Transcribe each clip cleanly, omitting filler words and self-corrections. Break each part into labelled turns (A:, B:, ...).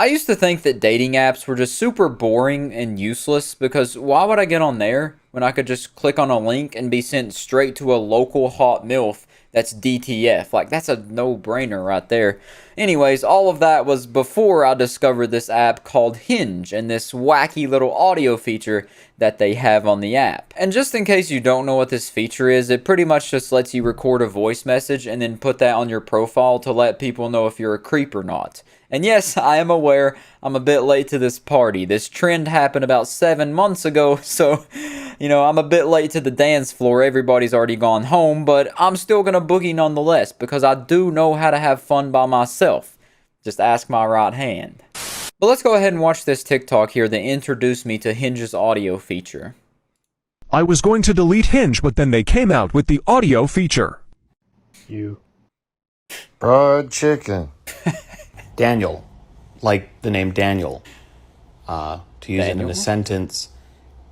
A: I used to think that dating apps were just super boring and useless because why would I get on there when I could just click on a link and be sent straight to a local hot MILF that's DTF? Like, that's a no-brainer right there. Anyways, all of that was before I discovered this app called Hinge and this wacky little audio feature that they have on the app. And just in case you don't know what this feature is, it pretty much just lets you record a voice message and then put that on your profile to let people know if you're a creep or not. And yes, I am aware I'm a bit late to this party. This trend happened about 7 months ago, so, I'm a bit late to the dance floor. Everybody's already gone home, but I'm still gonna boogie nonetheless because I do know how to have fun by myself. Just ask my right hand. But let's go ahead and watch this TikTok here that introduced me to Hinge's audio feature.
B: I was going to delete Hinge, but then they came out with the audio feature.
C: You.
D: Fried chicken.
C: Daniel. Like the name Daniel. To use it in a sentence.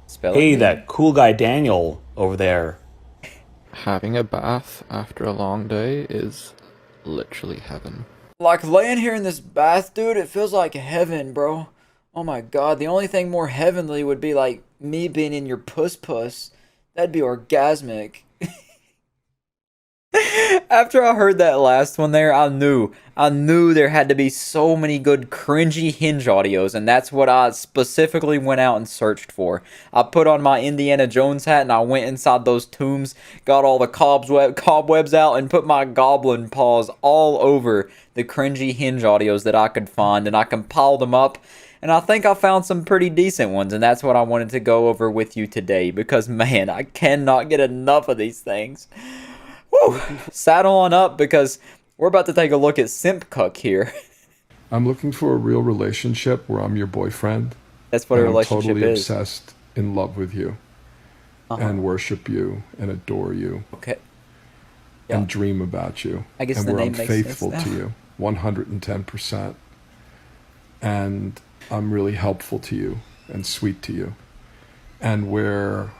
A: Spell
C: Hey,
A: it.
C: that cool guy Daniel over there.
E: Having a bath after a long day is literally heaven.
A: Like, laying here in this bath, dude, it feels like heaven, bro. Oh my god, the only thing more heavenly would be, like, me being in your puss. That'd be orgasmic. After I heard that last one there, I knew there had to be so many good cringy Hinge audios, and that's what I specifically went out and searched for. I put on my Indiana Jones hat and I went inside those tombs, got all the cobwebs out, and put my goblin paws all over the cringy Hinge audios that I could find, and I compiled them up. And I think I found some pretty decent ones, and that's what I wanted to go over with you today, because man, I cannot get enough of these things. Woo! Saddle on up because we're about to take a look at Simp Cuck here.
F: I'm looking for a real relationship where I'm your boyfriend.
A: That's what a
F: and
A: relationship
F: I'm totally
A: is.
F: obsessed, in love with you, and worship you, and adore you,
A: Okay.
F: and dream about you.
A: I guess
F: and
A: the
F: where
A: name
F: I'm
A: makes sense
F: faithful
A: now.
F: to you, 110%. And I'm really helpful to you, and sweet to you. And where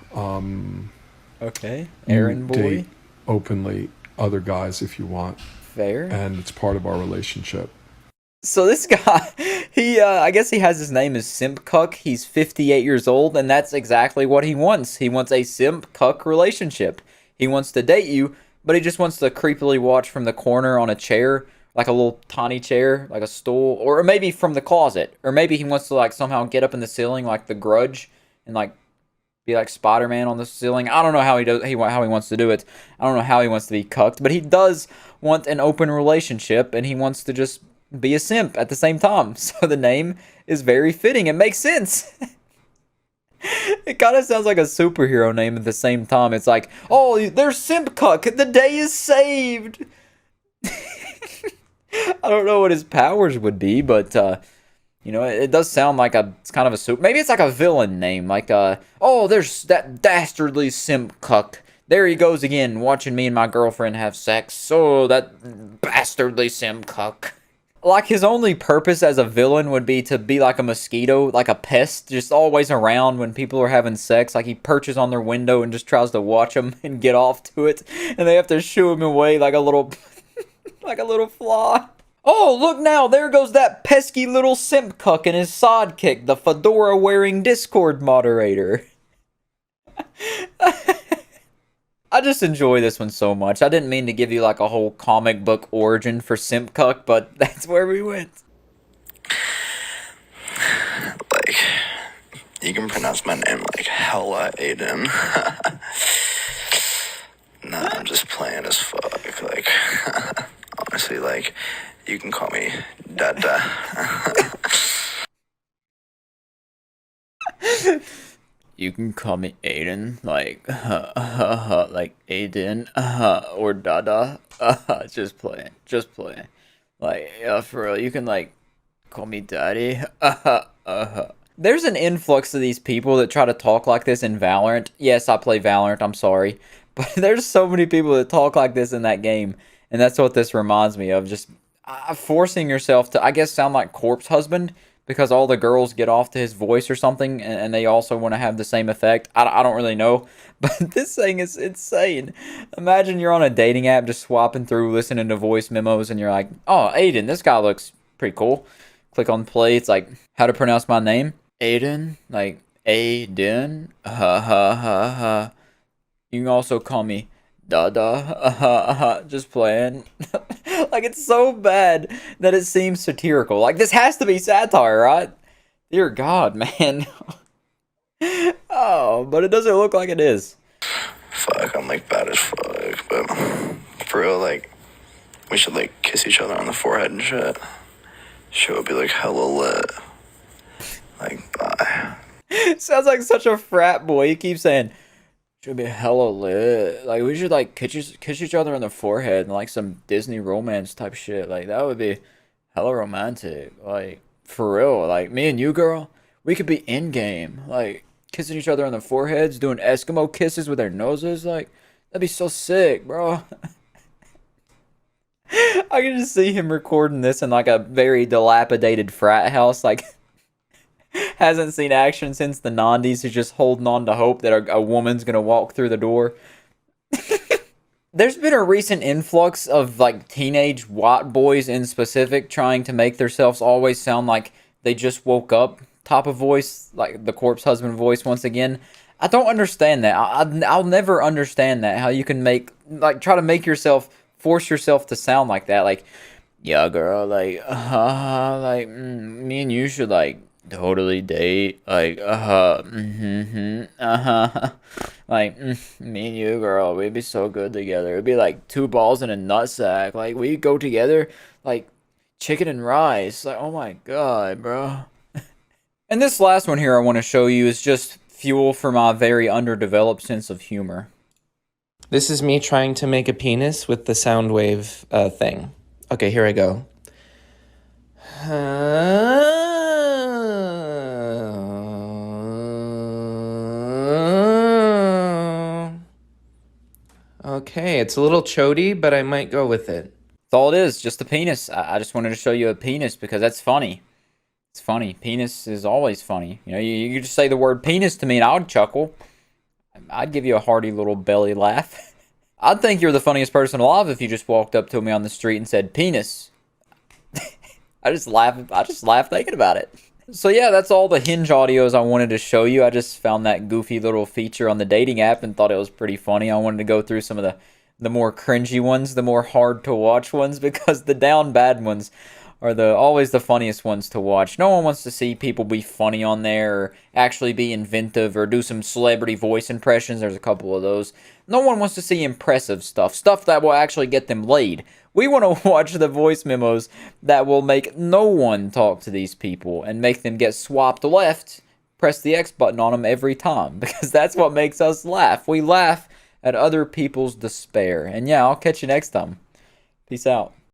A: Okay.
F: you
A: Errand boy.
F: date openly other guys if you want.
A: Fair.
F: And it's part of our relationship.
A: So this guy, I guess he has his name as Simp Cuck. He's 58 years old, and that's exactly what he wants. He wants a Simp Cuck relationship. He wants to date you, but he just wants to creepily watch from the corner on a chair, like a little tiny chair, like a stool, or maybe from the closet. Or maybe he wants to like somehow get up in the ceiling like the Grudge and like be like Spider-Man on the ceiling. I don't know how how he wants to do it. I don't know how he wants to be cucked, but he does want an open relationship, and he wants to just be a simp at the same time. So the name is very fitting. It makes sense. It kind of sounds like a superhero name at the same time. It's like, oh, there's Simp Cuck. The day is saved. I don't know what his powers would be, but it does sound like it's kind of a super. Maybe it's like a villain name, like oh, there's that dastardly Simp Cuck. There he goes again, watching me and my girlfriend have sex. Oh, that bastardly Simp Cuck. Like, his only purpose as a villain would be to be like a mosquito, like a pest, just always around when people are having sex. Like, he perches on their window and just tries to watch them and get off to it, and they have to shoo him away like a little, like a little fly. Oh, look now, there goes that pesky little Simp Cuck and his sidekick, the fedora-wearing Discord moderator. I just enjoy this one so much. I didn't mean to give you like a whole comic book origin for Simp Cuck, but that's where we went.
G: Like, you can pronounce my name like hella Aiden. Nah, I'm just playing as fuck. Like, honestly, like, you can call me Dada.
A: You can call me Aiden, like, like Aiden, or Dada, just playing, like, for real, you can, like, call me Daddy, There's an influx of these people that try to talk like this in Valorant. Yes, I play Valorant, I'm sorry, but there's so many people that talk like this in that game, and that's what this reminds me of, just forcing yourself to, I guess, sound like Corpse Husband, because all the girls get off to his voice or something, and they also want to have the same effect. I don't really know, but this thing is insane. Imagine you're on a dating app just swapping through, listening to voice memos, and you're like, oh, Aiden, this guy looks pretty cool. click on play. It's like, how to pronounce my name? Aiden? Like, Aiden? Ha ha ha ha. You can also call me Dada. Just playing. Like, it's so bad that it seems satirical. Like, this has to be satire, right? Dear God, man. Oh, but it doesn't look like it is.
G: Fuck, I'm like bad as fuck, but for real, like, we should like kiss each other on the forehead and shit. Shit would be like hella lit. Like, bye.
A: Sounds like such a frat boy. He keeps saying, should be hella lit. Like, we should like kiss each other on the forehead and like some Disney romance type shit. Like, that would be hella romantic. Like, for real. Like, me and you, girl, we could be in game. Like, kissing each other on the foreheads, doing Eskimo kisses with our noses. Like, that'd be so sick, bro. I can just see him recording this in like a very dilapidated frat house. Like, hasn't seen action since the 90s. He's just holding on to hope that a woman's gonna walk through the door. There's been a recent influx of like teenage white boys in specific trying to make themselves always sound like they just woke up type of voice, like the corpse husband voice once again. I don't understand that. I'll never understand that. How you can try to make yourself, force yourself to sound like that. Like, yeah, girl, like, me and you should like totally date. Like, like, me and you, girl, we'd be so good together. It'd be like two balls in a nutsack. Like, we go together like chicken and rice. Like, oh my God, bro. And this last one here I want to show you is just fuel for my very underdeveloped sense of humor.
H: This is me trying to make a penis with the sound wave thing. Okay, here I go. Okay, it's a little chody, but I might go with it.
A: That's all it is, just a penis. I just wanted to show you a penis because that's funny. It's funny. Penis is always funny. You know, you just say the word penis to me and I would chuckle. I'd give you a hearty little belly laugh. I'd think you're the funniest person alive if you just walked up to me on the street and said penis. I just laugh thinking about it. So yeah, that's all the Hinge audios I wanted to show you. I just found that goofy little feature on the dating app and thought it was pretty funny. I wanted to go through some of the more cringy ones, the more hard to watch ones, because the down bad ones are always the funniest ones to watch. No one wants to see people be funny on there or actually be inventive or do some celebrity voice impressions. There's a couple of those. No one wants to see impressive stuff that will actually get them laid. We want to watch the voice memos that will make no one talk to these people and make them get swapped left, press the X button on them every time, because that's what makes us laugh. We laugh at other people's despair. And yeah, I'll catch you next time. Peace out.